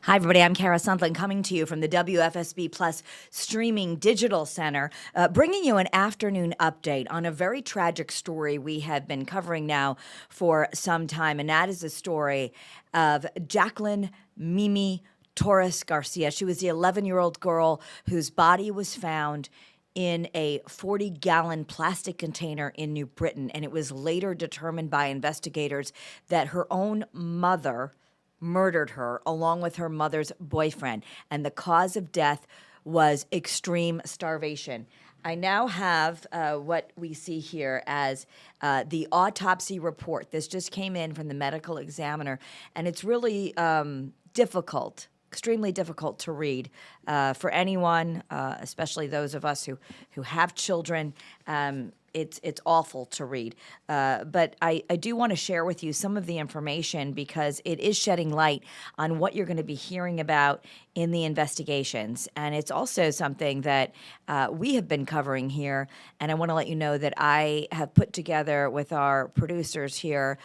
Hi, everybody. I'm Kara Sundlin coming to you from the WFSB Plus Streaming Digital Center, bringing you an afternoon update on a very tragic story we have been covering now for some time, and that is the story of Jacqueline Torres-Garcia. She was the 11-year-old girl whose body was found in a 40-gallon plastic container in New Britain, and it was later determined by investigators that her own mother murdered her along with her mother's boyfriend, and the cause of death was extreme starvation. I now have what we see here as the autopsy report. This just came in from the medical examiner, and it's really difficult, extremely difficult to read for anyone, especially those of us who have children. It's awful to read. But I do want to share with you some of the information because it is shedding light on what you're going to be hearing about in the investigations. And it's also something that we have been covering here. And I want to let you know that I have put together with our producers here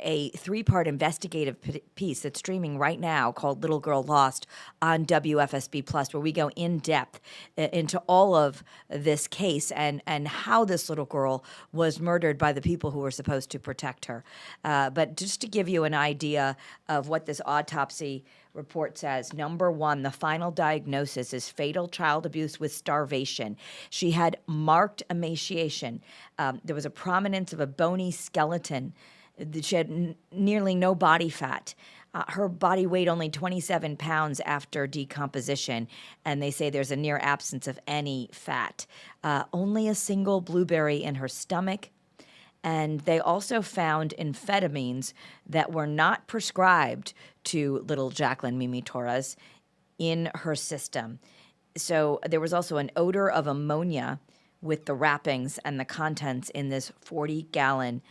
a 3-part investigative piece that's streaming right now called Little Girl Lost on WFSB Plus, where we go in depth into all of this case and how this little girl was murdered by the people who were supposed to protect her. But just to give you an idea of what this autopsy report says, number 1, the final diagnosis is fatal child abuse with starvation. She had marked emaciation. There was a prominence of a bony skeleton. She had nearly no body fat. Her body weighed only 27 pounds after decomposition, and they say there's a near absence of any fat. Only a single blueberry in her stomach, and they also found amphetamines that were not prescribed to little Jacqueline Mimi Torres in her system. So there was also an odor of ammonia with the wrappings and the contents in this 40-gallon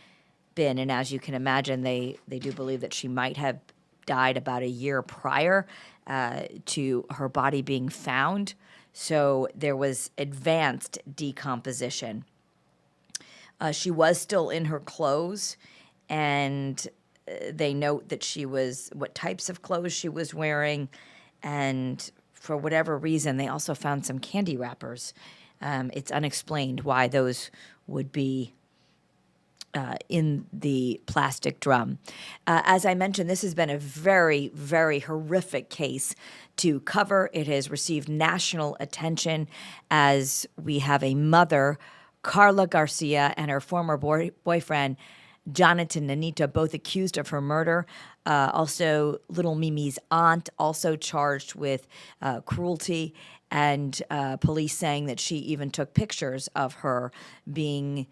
bin, and as you can imagine, they do believe that she might have died about a year prior to her body being found. So there was advanced decomposition. She was still in her clothes, and they note that what types of clothes she was wearing, and for whatever reason, they also found some candy wrappers. It's unexplained why those would be in the plastic drum. As I mentioned, this has been a very, very horrific case to cover. It has received national attention as we have a mother, Carla Garcia, and her former boyfriend, Jonathan Nanita, both accused of her murder. Also, little Mimi's aunt, also charged with cruelty, and police saying that she even took pictures of her being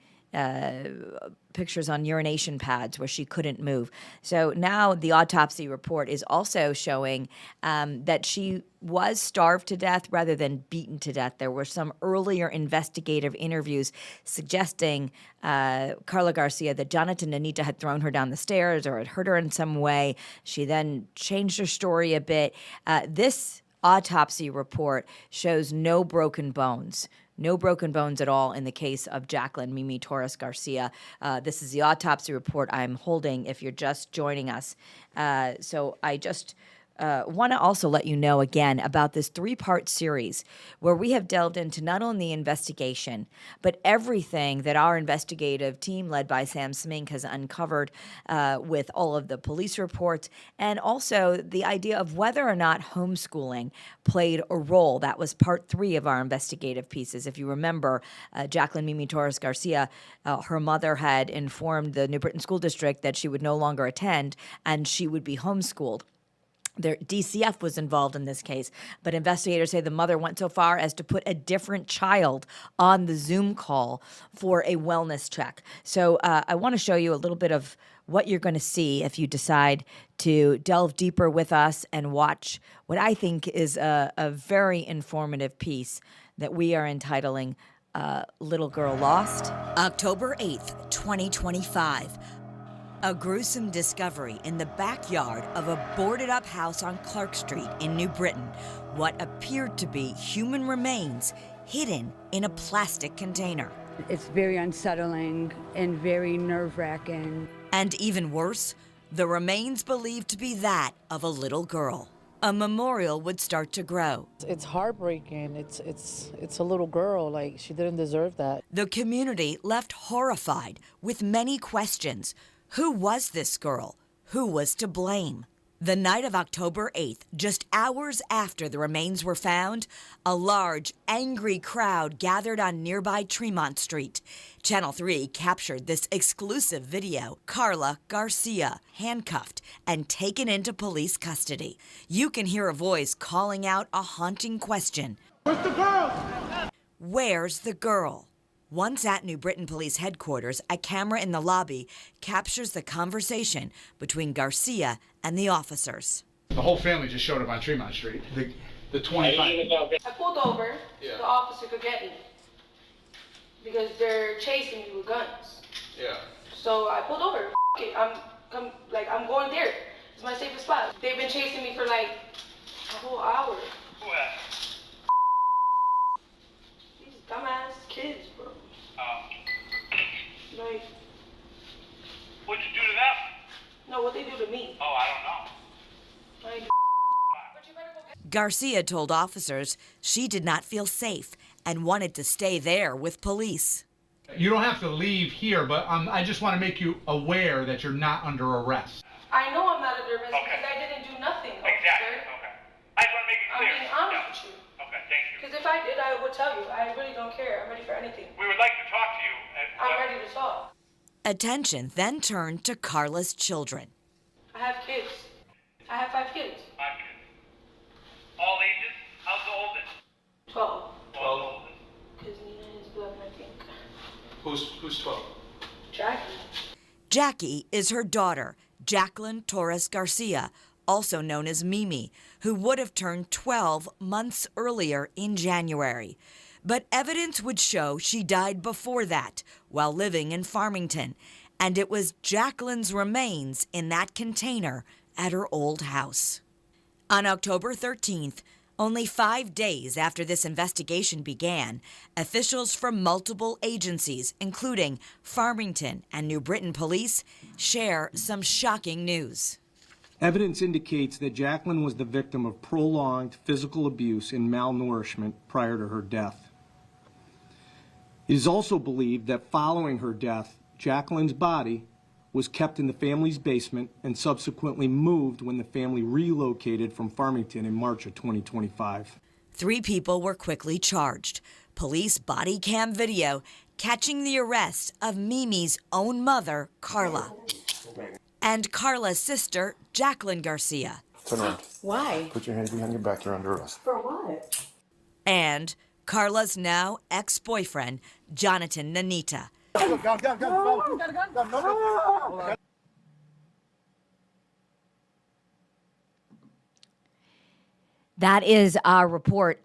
pictures on urination pads where she couldn't move. So now the autopsy report is also showing that she was starved to death rather than beaten to death. There were some earlier investigative interviews suggesting, Carla Garcia, that Jonathan Nanita had thrown her down the stairs or had hurt her in some way. She then changed her story a bit. This autopsy report shows no broken bones. No broken bones at all in the case of Jacqueline Mimi Torres-Garcia. This is the autopsy report I'm holding if you're just joining us. So I just want to also let you know again about this 3-part series where we have delved into not only the investigation, but everything that our investigative team led by Sam Smink has uncovered with all of the police reports, and also the idea of whether or not homeschooling played a role. That was part 3 of our investigative pieces. If you remember, Jacqueline Mimi Torres-Garcia, her mother had informed the New Britain School District that she would no longer attend and she would be homeschooled. Their DCF was involved in this case, but investigators say the mother went so far as to put a different child on the Zoom call for a wellness check. So I want to show you a little bit of what you're going to see if you decide to delve deeper with us and watch what I think is a very informative piece that we are entitling Little Girl Lost. October 8th, 2025. A gruesome discovery in the backyard of a boarded-up house on Clark Street in New Britain. What appeared to be human remains hidden in a plastic container. It's very unsettling and very nerve-wracking. And even worse, the remains believed to be that of a little girl. a memorial would start to grow. It's heartbreaking. It's a little girl. Like, she didn't deserve that. The community left horrified with many questions. Who was this girl? Who was to blame? The night of October 8th, just hours after the remains were found, a large, angry crowd gathered on nearby Tremont Street. Channel 3 captured this exclusive video. Carla Garcia, handcuffed and taken into police custody. You can hear a voice calling out a haunting question. Where's the girl? Where's the girl? Once at New Britain Police Headquarters, a camera in the lobby captures the conversation between Garcia and the officers. The whole family just showed up on Tremont Street. The 25. I pulled over so the officer could get me because they're chasing me with guns. Yeah. So I pulled over. I'm going there. It's my safest spot. They've been chasing me for like a whole hour. These dumbass kids, bro. Like, what'd you do to them? no, what they do to me. Oh, I don't know. Like, Garcia told officers she did not feel safe and wanted to stay there with police. You don't have to leave here, but I just want to make you aware that you're not under arrest. I know I'm not under arrest Okay. because I didn't do nothing. Exactly. Officer. Okay. I just want to make it I'm clear. being honest with you. Okay, thank you. Because if I did, I would tell you. I really don't care. I'm ready for anything. We would like to talk to you. I'm ready to talk. Attention then turned to Carla's children. I have kids. I have 5 kids. 5 kids. All ages? How's the oldest? 12. 12 oldest. Because Nina is 11, I think. Who's 12? Jackie. Jackie is her daughter, Jacqueline Torres-Garcia, also known as Mimi, who would have turned 12 months earlier in January. But evidence would show she died before that, while living in Farmington, and it was Jacqueline's remains in that container at her old house. On October 13th, only 5 days after this investigation began, officials from multiple agencies, including Farmington and New Britain Police, share some shocking news. Evidence indicates that Jacqueline was the victim of prolonged physical abuse and malnourishment prior to her death. It is also believed that following her death, Jacqueline's body was kept in the family's basement and subsequently moved when the family relocated from Farmington in March of 2025. 3 people were quickly charged. Police body cam video catching the arrest of Mimi's own mother, Carla, and Carla's sister, Jacqueline Garcia. Turn around. Why? Put your hands behind your back. You're under arrest. For what? And Carla's now ex-boyfriend, Jonathan Nanita. That is our report,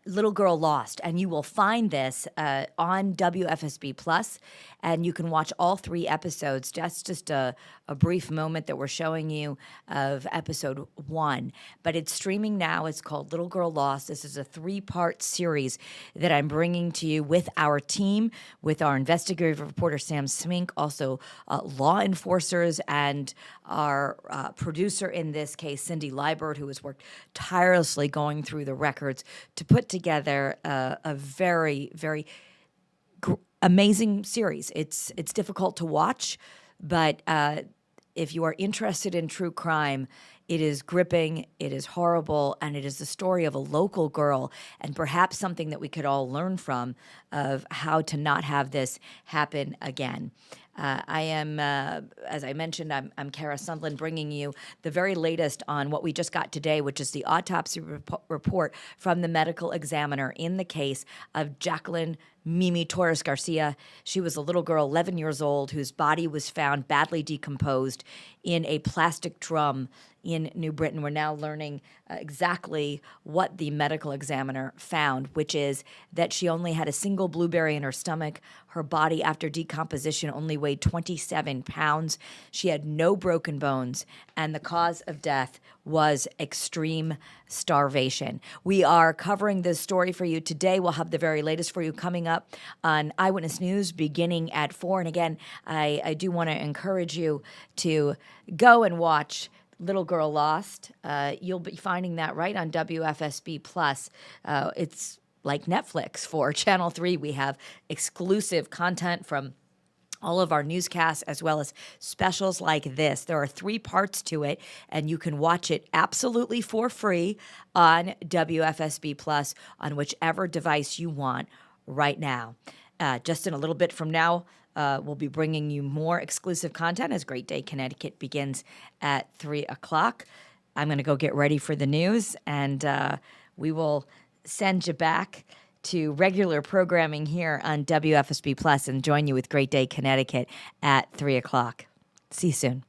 Little Girl Lost, and you will find this on WFSB Plus, and you can watch all 3 episodes. That's just a brief moment that we're showing you of episode 1, but it's streaming now. It's called Little Girl Lost. This is a 3-part series that I'm bringing to you with our team, with our investigative reporter Sam Smink, also law enforcers, and our producer in this case, Cindy Liebert, who has worked tirelessly going through the records to put together a very, very amazing series. It's difficult to watch, but if you are interested in true crime, it is gripping, it is horrible, and it is the story of a local girl, and perhaps something that we could all learn from of how to not have this happen again. I am, as I mentioned, I'm Kara Sundlin, bringing you the very latest on what we just got today, which is the autopsy report from the medical examiner in the case of Jacqueline Mimi Torres-Garcia. She was a little girl, 11 years old, whose body was found badly decomposed in a plastic drum in New Britain. We're now learning exactly what the medical examiner found, which is that she only had a single blueberry in her stomach. Her body, after decomposition, only weighed 27 pounds. She had no broken bones, and the cause of death was extreme starvation. We are covering this story for you today. We'll have the very latest for you coming up on Eyewitness News beginning at 4. And again, I do want to encourage you to go and watch Little Girl Lost. You'll be finding that right on WFSB Plus. It's like Netflix for Channel 3. We have exclusive content from all of our newscasts as well as specials like this. There are 3 parts to it, and you can watch it absolutely for free on WFSB Plus on whichever device you want right now. Just in a little bit from now, we'll be bringing you more exclusive content as Great Day Connecticut begins at 3 o'clock. I'm going to go get ready for the news, and we will send you back to regular programming here on WFSB Plus and join you with Great Day Connecticut at 3 o'clock. See you soon.